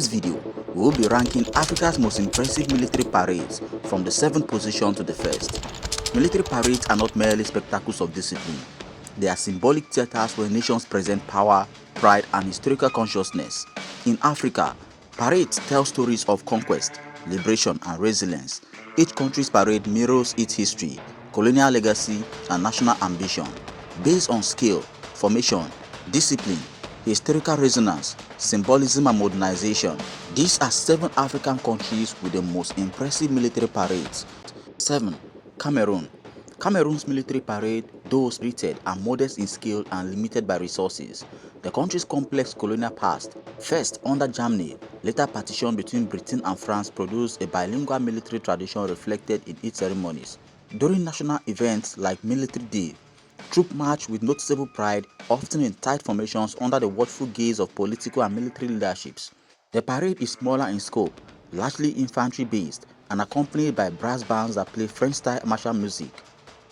this video, we will be ranking Africa's most impressive military parades from the 7th position to the 1st. Military parades are not merely spectacles of discipline. They are symbolic theaters where nations present power, pride, and historical consciousness. In Africa, parades tell stories of conquest, liberation, and resilience. Each country's parade mirrors its history, colonial legacy, and national ambition. Based on scale, formation, discipline, historical resonance, symbolism, and modernization, these are 7 African countries with the most impressive military parades. 7. Cameroon. Cameroon's military parade, though spirited, are modest in scale and limited by resources. The country's complex colonial past, first under Germany, later partition between Britain and France, produced a bilingual military tradition reflected in its ceremonies. During national events like Military Day, troops march with noticeable pride, often in tight formations under the watchful gaze of political and military leaderships. The parade is smaller in scope, largely infantry-based, and accompanied by brass bands that play French-style martial music.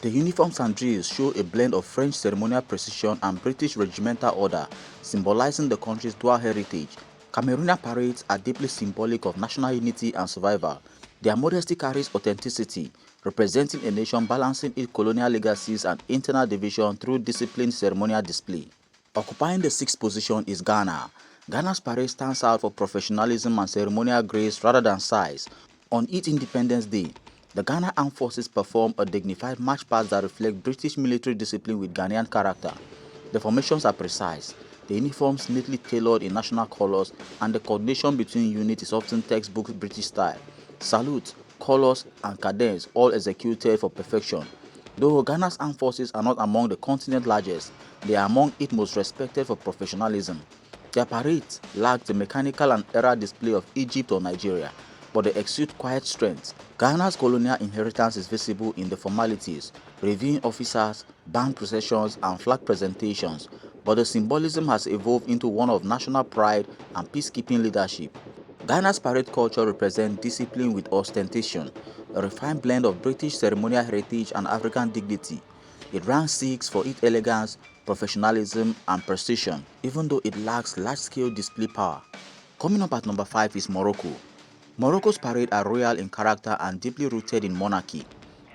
The uniforms and drills show a blend of French ceremonial precision and British regimental order, symbolizing the country's dual heritage. Cameroonian parades are deeply symbolic of national unity and survival. Their modesty carries authenticity, representing a nation balancing its colonial legacies and internal division through disciplined ceremonial display. Occupying the 6th position is Ghana. Ghana's parade stands out for professionalism and ceremonial grace rather than size. On its Independence Day, the Ghana Armed Forces perform a dignified march past that reflect British military discipline with Ghanaian character. The formations are precise, the uniforms neatly tailored in national colors, and the coordination between units is often textbook British style. Salute, colors, and cadence all executed for perfection. Though Ghana's armed forces are not among the continent's largest, they are among its most respected for professionalism. Their parades lack the mechanical and aerial display of Egypt or Nigeria, but they exude quiet strength. Ghana's colonial inheritance is visible in the formalities, reviewing officers, band processions, and flag presentations, but the symbolism has evolved into one of national pride and peacekeeping leadership. Ghana's parade culture represents discipline with ostentation, a refined blend of British ceremonial heritage and African dignity. It ranks 6 for its elegance, professionalism, and precision, even though it lacks large-scale display power. Coming up at number 5 is Morocco. Morocco's parades are royal in character and deeply rooted in monarchy.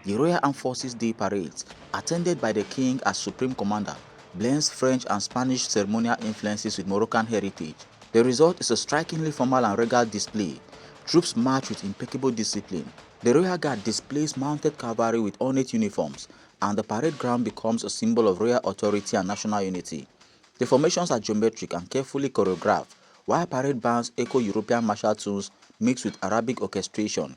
The Royal Armed Forces Day parades, attended by the king as supreme commander, blends French and Spanish ceremonial influences with Moroccan heritage. The result is a strikingly formal and regal display. Troops march with impeccable discipline. The Royal Guard displays mounted cavalry with ornate uniforms, and the parade ground becomes a symbol of royal authority and national unity. The formations are geometric and carefully choreographed, while parade bands echo European martial tunes mixed with Arabic orchestration.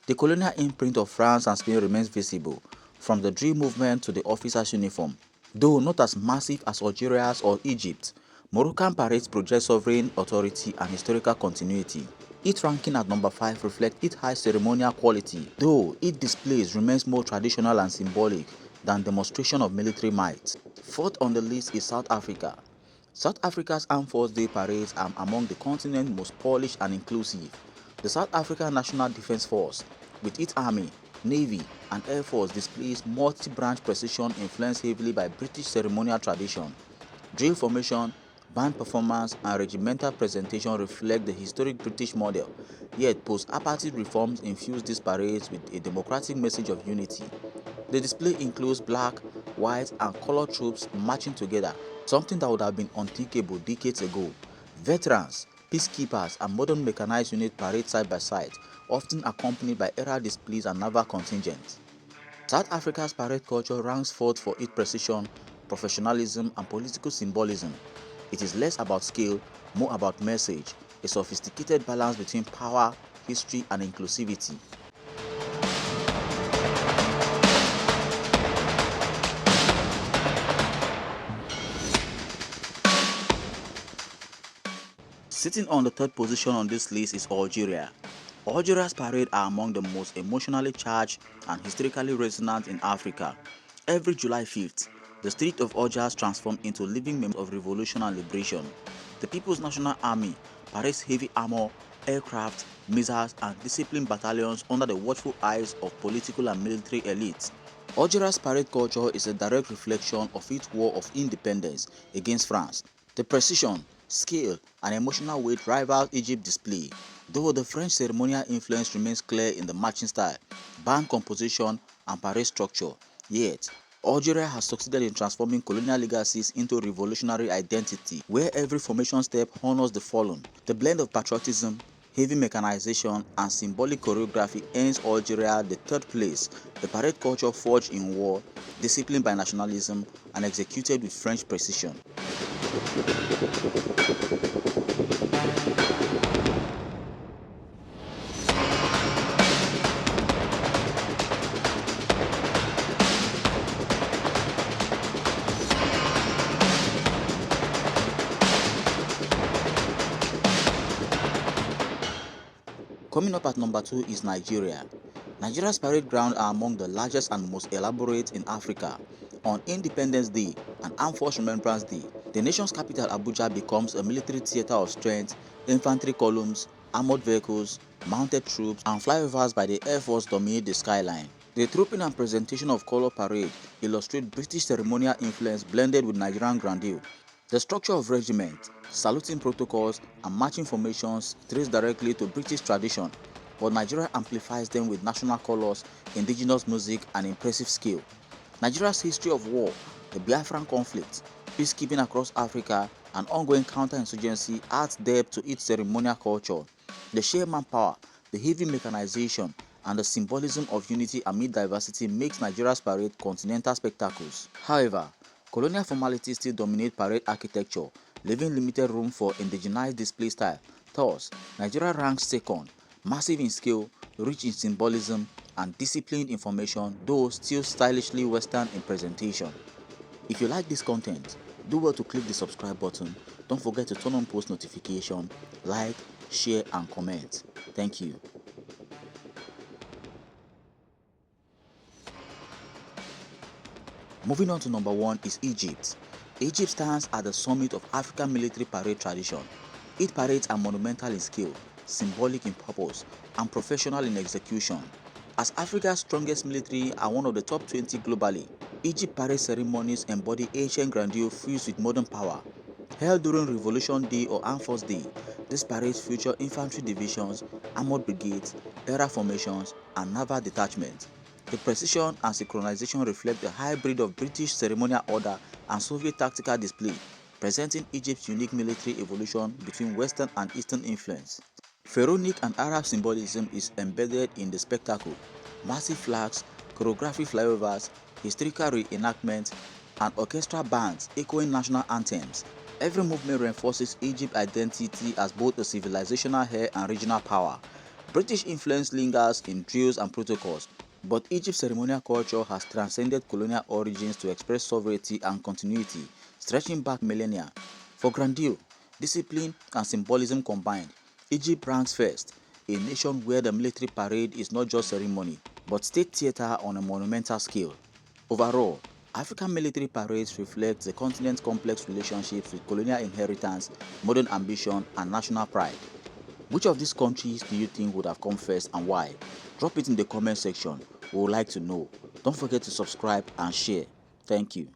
The colonial imprint of France and Spain remains visible, from the drill movement to the officer's uniform. Though not as massive as Algeria's or Egypt, Moroccan parades project sovereign authority and historical continuity. Its ranking at number 5 reflects its high ceremonial quality, though its displays remains more traditional and symbolic than demonstration of military might. 4th on the list is South Africa. South Africa's Armed Forces Day parades are among the continent's most polished and inclusive. The South African National Defense Force, with its Army, Navy, and Air Force, displays multi-branch precision influenced heavily by British ceremonial tradition. Drill formation, band performance, and regimental presentation reflect the historic British model, yet post-apartheid reforms infuse these parades with a democratic message of unity. The display includes black, white, and colored troops marching together, something that would have been unthinkable decades ago. Veterans, peacekeepers, and modern mechanized units parade side by side, often accompanied by aerial displays and naval contingents. South Africa's parade culture ranks 4th for its precision, professionalism, and political symbolism. It is less about scale, more about message, a sophisticated balance between power, history, and inclusivity. Sitting on the 3rd position on this list is Algeria. Algeria's parades are among the most emotionally charged and historically resonant in Africa. Every July 5th, the streets of Algiers transform into living memories of revolution and liberation. The People's National Army parades heavy armor, aircraft, missiles, and disciplined battalions under the watchful eyes of political and military elites. Algeria's parade culture is a direct reflection of its war of independence against France. The precision, Skill and emotional weight rival Egypt's display, though the French ceremonial influence remains clear in the marching style, band composition, and parade structure. Yet, Algeria has succeeded in transforming colonial legacies into revolutionary identity, where every formation step honors the fallen. The blend of patriotism, heavy mechanization, and symbolic choreography earns Algeria the third place. The parade culture forged in war, disciplined by nationalism, and executed with French precision. Coming up at number 2 is Nigeria. Nigeria's parade grounds are among the largest and most elaborate in Africa. On Independence Day and Armed Force Remembrance Day, the nation's capital Abuja becomes a military theater of strength, infantry columns, armored vehicles, mounted troops, and flyovers by the Air Force dominate the skyline. The trooping and presentation of color parade illustrate British ceremonial influence blended with Nigerian grandeur. The structure of regiments, saluting protocols, and marching formations trace directly to British tradition, but Nigeria amplifies them with national colors, indigenous music, and impressive skill. Nigeria's history of war, the Biafran conflict, peacekeeping across Africa, and ongoing counterinsurgency adds depth to its ceremonial culture. The sheer manpower, the heavy mechanization, and the symbolism of unity amid diversity makes Nigeria's parade continental spectacles. However, colonial formalities still dominate parade architecture, leaving limited room for indigenized display style. Thus, Nigeria ranks second, massive in scale, rich in symbolism, and disciplined in formation, though still stylishly Western in presentation. If you like this content, do well to click the subscribe button. Don't forget to turn on post notification, like, share, and comment. Thank you. Moving on to number 1 is Egypt. Egypt stands at the summit of African military parade tradition. Its parades are monumental in scale, symbolic in purpose, and professional in execution. As Africa's strongest military and one of the top 20 globally, Egypt parade ceremonies embody ancient grandeur fused with modern power. Held during Revolution Day or Armed Force Day, these parades feature infantry divisions, armored brigades, aerial formations, and naval detachments. The precision and synchronization reflect the hybrid of British ceremonial order and Soviet tactical display, presenting Egypt's unique military evolution between Western and Eastern influence. Pharaonic and Arab symbolism is embedded in the spectacle. Massive flags, choreographic flyovers, historical reenactments, and orchestral bands echoing national anthems. Every movement reinforces Egypt's identity as both a civilizational heir and regional power. British influence lingers in drills and protocols, but Egypt's ceremonial culture has transcended colonial origins to express sovereignty and continuity, stretching back millennia. For grandeur, discipline, and symbolism combined, Egypt ranks first, a nation where the military parade is not just ceremony, but state theater on a monumental scale. Overall, African military parades reflect the continent's complex relationships with colonial inheritance, modern ambition, and national pride. Which of these countries do you think would have come first and why? Drop it in the comment section. We would like to know. Don't forget to subscribe and share. Thank you.